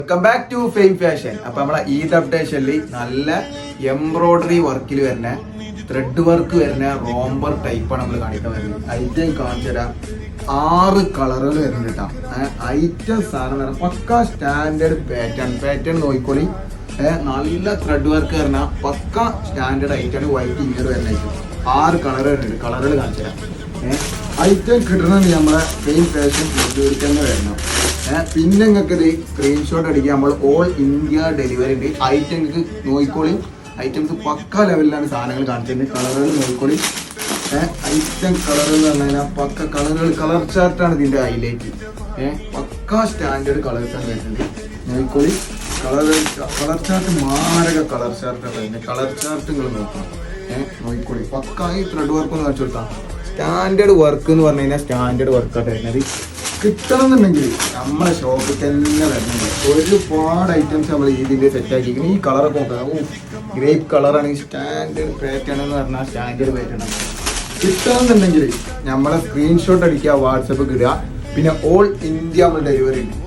Welcome back to fame fashion. അപ്പൊ നമ്മളെ ഈദ് അപ്ഡേഷനിൽ നല്ല എംബ്രോയിഡറി വർക്കിൽ വരുന്ന ത്രെഡ് വർക്ക് വരുന്ന റോംബർ ടൈപ്പാണ് നമ്മൾ കാണിക്കാൻ വരുന്നത്. ഐറ്റം കാണിച്ചു തരാം. 6 കളറുകൾ വരുന്നുണ്ട് കേട്ടോ. ഐറ്റം സാധനം പക്ക സ്റ്റാൻഡേർഡ് പാറ്റേൺ നോക്കിക്കോളി. നല്ല ത്രെഡ് വർക്ക് വരുന്ന പക്ക സ്റ്റാൻഡേർഡ് ഐറ്റാണ്. വൈറ്റ് ഇന്നർ വരുന്ന ഐറ്റം 6 കളർ വരുന്നുണ്ട്. കളറുകൾ കാണിച്ചു തരാം. ഐറ്റം കിട്ടണമെന്ന് നമ്മളെ ഫെയിം ഫാഷൻ തന്നെ വരണം. പിന്നെ നിങ്ങൾക്ക് ഇത് സ്ക്രീൻഷോട്ട് അടിക്കുക. നമ്മൾ ഓൾ ഇന്ത്യ ഡെലിവറി ഉണ്ട്. ഐറ്റംസ് നോക്കിക്കോളി. ഐറ്റംസ് പക്ക ലെവലിലാണ് സാധനങ്ങൾ കാണിച്ചിട്ടുണ്ട്. കളറുകൾ നോക്കിക്കോളി. ഐറ്റം കളറുകൾ എന്ന് പറഞ്ഞു കഴിഞ്ഞാൽ പക്ക കളറുകൾ, കളർ ചാർട്ടാണ് ഇതിൻ്റെ ഹൈലൈറ്റ്. പക്ക സ്റ്റാൻഡേർഡ് കളർ ചാർട്ട് വരുന്നുണ്ട്. നോക്കിക്കോളി. കളർ ചാർട്ട് മാരക കളർ ചാർട്ടാണ്. അതിൻ്റെ കളർ ചാർട്ട് നിങ്ങൾ നോക്കണം. നോക്കിക്കോളി. പക്ക ഈ ത്രെഡ് വർക്ക് ഒന്ന് കാണിച്ചു കൊടുത്താൽ സ്റ്റാൻഡേർഡ് വർക്ക് എന്ന് പറഞ്ഞു കഴിഞ്ഞാൽ സ്റ്റാൻഡേർഡ് വർക്കായിട്ട് വരുന്നത്. കിട്ടണമെന്നുണ്ടെങ്കിൽ നമ്മളെ ഷോപ്പിൽ തന്നെ വരുന്നുണ്ട്. ഒരുപാട് ഐറ്റംസ് നമ്മൾ ഇതിൻ്റെ സെറ്റാക്കിയിരിക്കുന്നത്. ഈ കളറൊക്കെ നോക്കാം. ഗ്രേപ്പ് കളറാണ്. സ്റ്റാൻഡേർഡ് പാറ്റേൺ എന്ന് പറഞ്ഞാൽ സ്റ്റാൻഡേർഡ് പാറ്റേൺ ആണ്. കിട്ടണമെന്നുണ്ടെങ്കിൽ നമ്മളെ സ്ക്രീൻഷോട്ട് അടിക്കുക, വാട്സപ്പ് ഇടുക. പിന്നെ ഓൾ ഇന്ത്യ നമ്മൾ ഡെലിവറി ഉണ്ട്.